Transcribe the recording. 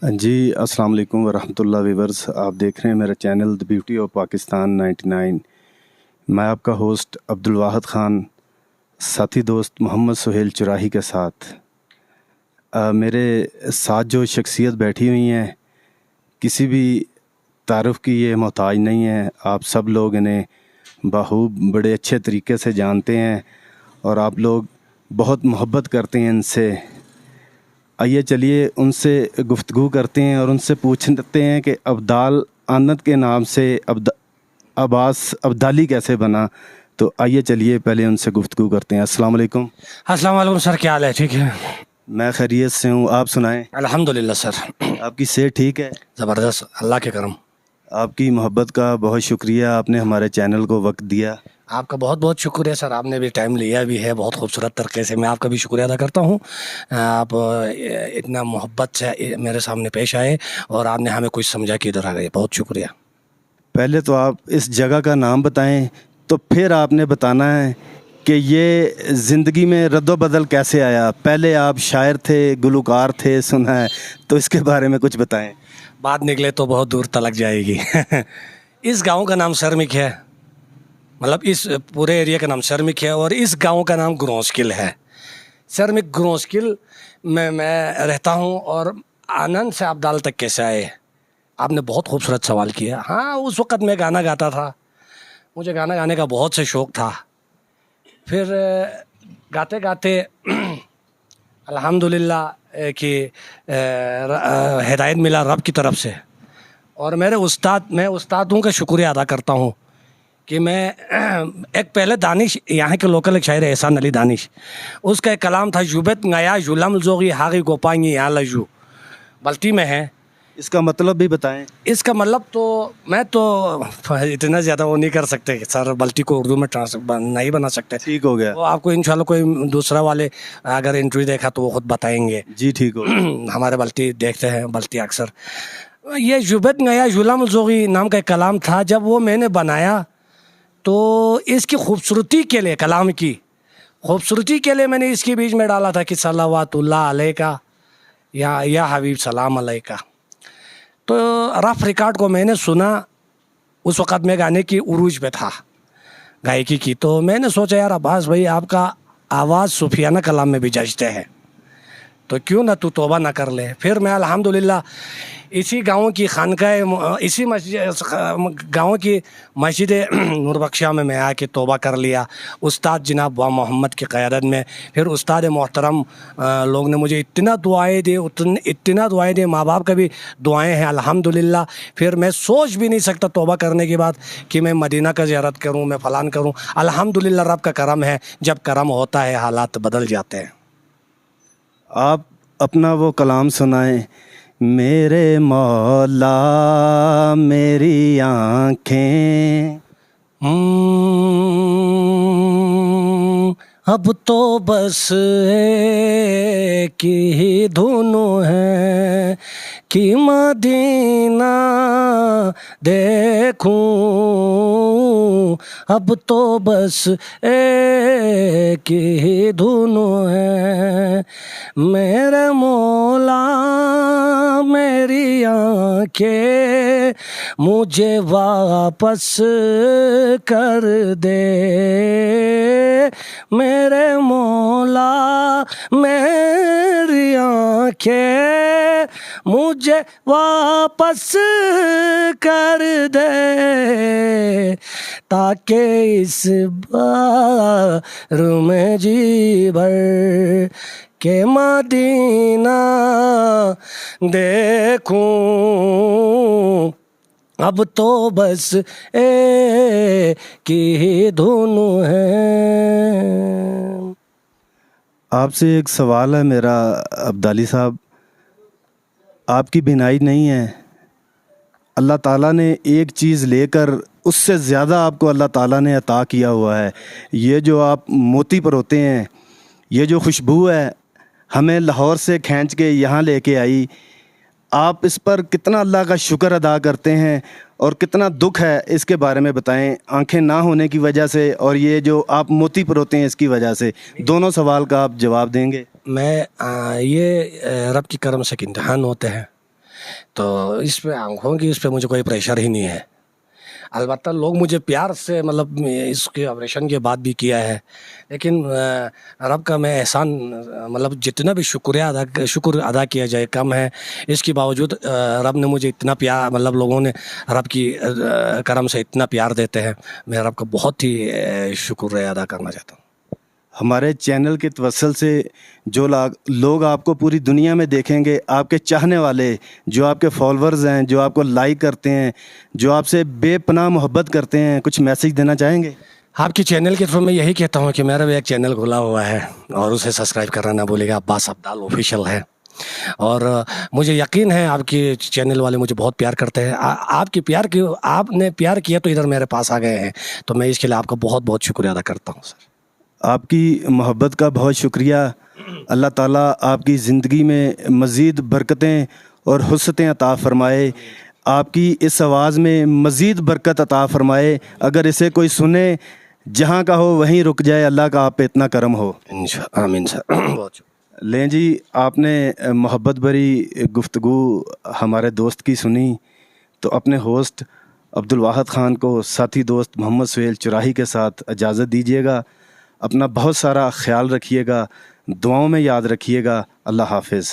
جی السلام علیکم ورحمۃ اللہ ویورز، آپ دیکھ رہے ہیں میرا channel the beauty of Pakistan 99۔ میں آپ کا ہوسٹ عبدالواحد خان، ساتھی دوست محمد سہیل چراہی کے ساتھ میرے ساتھ جو شخصیت بیٹھی ہوئی ہیں کسی بھی تعارف کی یہ محتاج نہیں ہے۔ آپ سب لوگ انہیں بخوب بڑے اچھے طریقے سے جانتے ہیں اور آپ لوگ بہت محبت کرتے ہیں ان سے۔ آئیے چلیے ان سے گفتگو کرتے ہیں اور ان سے پوچھتے ہیں کہ ابدال آنت کے نام سے عباس ابدالی کیسے بنا۔ تو آئیے چلیے پہلے ان سے گفتگو کرتے ہیں۔ السلام علیکم۔ السلام علیکم سر، کیا حال ہے؟ ٹھیک ہے، میں خیریت سے ہوں، آپ سنائیں؟ الحمدللہ سر، آپ کی صحت ٹھیک ہے؟ زبردست، اللہ کے کرم۔ آپ کی محبت کا بہت شکریہ، آپ نے ہمارے چینل کو وقت دیا۔ آپ کا بہت بہت شکریہ سر، آپ نے بھی ٹائم لیا بھی ہے بہت خوبصورت طریقے سے، میں آپ کا بھی شکریہ ادا کرتا ہوں۔ آپ اتنا محبت سے میرے سامنے پیش آئے اور آپ نے ہمیں کچھ سمجھا کہ ادھر آ گئے، بہت شکریہ۔ پہلے تو آپ اس جگہ کا نام بتائیں، تو پھر آپ نے بتانا ہے کہ یہ زندگی میں رد و بدل کیسے آیا۔ پہلے آپ شاعر تھے، گلوکار تھے، سنا ہے، تو اس کے بارے میں کچھ بتائیں۔ بات نکلے تو بہت دور تلک جائے گی۔ اس گاؤں کا نام سرمک ہے، مطلب اس پورے ایریا کا نام سرمک ہے، اور اس گاؤں کا نام گرونسکل ہے۔ سرمک گرونسکل میں رہتا ہوں۔ اور آنند سے ابدال تک کیسے آئے؟ آپ نے بہت خوبصورت سوال کیا۔ ہاں، اس وقت میں گانا گاتا تھا، مجھے گانا گانے کا بہت سے شوق تھا۔ پھر گاتے گاتے الحمدللہ کہ ہدایت ملا رب کی طرف سے، اور میں استادوں کا شکریہ ادا کرتا ہوں کہ میں ایک پہلے دانش، یہاں کے لوکل ایک شاعر ہے احسان علی دانش، اس کا ایک کلام تھا یوبت نیا یولم زوغی ہاغی گوپائنگی یہاں لجو، بلتی میں ہے۔ اس کا مطلب بھی بتائیں۔ اس کا مطلب تو میں تو اتنا زیادہ وہ نہیں کر سکتے سر، بلتی کو اردو میں نہیں بنا سکتے۔ ٹھیک ہو گیا، وہ آپ کو انشاءاللہ کوئی دوسرا والے اگر انٹرویو دیکھا تو وہ خود بتائیں گے۔ جی ٹھیک ہو گیا۔ ہمارے بلتی دیکھتے ہیں، بلتی اکثر۔ یہ یوبت نیا یولم زوغی نام کا ایک کلام تھا، جب وہ میں نے بنایا تو اس کی خوبصورتی کے لیے، کلام کی خوبصورتی کے لیے میں نے اس کے بیچ میں ڈالا تھا کہ صلوات اللہ علیہ کا یا حبیب سلام علیہ کا۔ تو رف ریکارڈ کو میں نے سنا، اس وقت میں گانے کی عروج پہ تھا، گائیکی کی، تو میں نے سوچا یار عباس بھائی آپ کا آواز صوفیانہ کلام میں بھی جچتے ہے، تو کیوں نہ تو توبہ نہ کر لے۔ پھر میں الحمدللہ اسی گاؤں کی خانقاہ، اسی گاؤں کی مسجد نور بخشیہ میں آ کے توبہ کر لیا، استاد جناب با محمد کی قیادت میں۔ پھر استاد محترم لوگ نے مجھے اتنا دعائیں دی، ماں باپ کا بھی دعائیں ہیں الحمدللہ۔ پھر میں سوچ بھی نہیں سکتا توبہ کرنے کے بعد کہ میں مدینہ کا زیارت کروں، میں فلان کروں۔ الحمدللہ رب کا کرم ہے، جب کرم ہوتا ہے حالات بدل جاتے ہیں۔ آپ اپنا وہ کلام سنائیں، میرے مولا میری آنکھیں اب تو بس ایک ہی دھن ہے کہ مدینہ دیکھوں، اب تو بس ایک ہی دھن ہے، میرے مولا میری آنکھیں مجھے واپس کر دے، میرے مولا میری آنکھیں مجھے واپس کر دے، تاکہ اس بار میں جی بھر کہ مدینہ دیکھوں، اب تو بس ایک ہی دھن ہے۔ آپ سے ایک سوال ہے میرا ابدالی صاحب، آپ کی بینائی نہیں ہے، اللہ تعالیٰ نے ایک چیز لے کر اس سے زیادہ آپ کو اللہ تعالیٰ نے عطا کیا ہوا ہے۔ یہ جو آپ موتی پر ہوتے ہیں، یہ جو خوشبو ہے ہمیں لاہور سے کھینچ کے یہاں لے کے آئی، آپ اس پر کتنا اللہ کا شکر ادا کرتے ہیں اور کتنا دکھ ہے اس کے بارے میں بتائیں، آنکھیں نہ ہونے کی وجہ سے اور یہ جو آپ موتی پر ہوتے ہیں اس کی وجہ سے، دونوں سوال کا آپ جواب دیں گے؟ میں یہ رب کی کرم سے ایک امتحان ہوتے ہیں، تو اس پہ آنکھوں کی اس پہ مجھے کوئی پریشر ہی نہیں ہے. البتہ لوگ مجھے پیار سے مطلب اس کے آپریشن کے بعد بھی کیا ہے, لیکن رب کا میں احسان مطلب جتنا بھی شکر ادا کیا جائے کم ہے. اس کے باوجود رب نے مجھے اتنا پیار, مطلب لوگوں نے رب کی کرم سے اتنا پیار دیتے ہیں, میں رب کا بہت ہی شکر ادا کرنا چاہتا ہوں. ہمارے چینل کے توسل سے جو لوگ آپ کو پوری دنیا میں دیکھیں گے, آپ کے چاہنے والے, جو آپ کے فالورز ہیں, جو آپ کو لائک کرتے ہیں, جو آپ سے بے پناہ محبت کرتے ہیں, کچھ میسیج دینا چاہیں گے؟ آپ کے چینل کے تھرو میں یہی کہتا ہوں کہ میرا بھی ایک چینل کھلا ہوا ہے اور اسے سبسکرائب کرنا نہ بھولے گا. عباس عبدال آفیشیل ہے, اور مجھے یقین ہے آپ کے چینل والے مجھے بہت پیار کرتے ہیں. آپ کی آپ نے پیار کیا تو ادھر میرے پاس آ گئے ہیں, تو میں اس کے لیے آپ کا بہت بہت شکریہ ادا کرتا ہوں سر. آپ کی محبت کا بہت شکریہ. اللہ تعالیٰ آپ کی زندگی میں مزید برکتیں اور حسنیں عطا فرمائے. آپ کی اس آواز میں مزید برکت عطا فرمائے. اگر اسے کوئی سنے, جہاں کا ہو وہیں رک جائے. اللہ کا آپ پہ اتنا کرم ہو. آمین سر. بہت شکریہ. لیں جی, آپ نے محبت بھری گفتگو ہمارے دوست کی سنی, تو اپنے ہوسٹ عبدالواحد خان کو ساتھی دوست محمد سہیل چراہی کے ساتھ اجازت دیجیے گا. اپنا بہت سارا خیال رکھیے گا, دعاؤں میں یاد رکھیے گا. اللہ حافظ.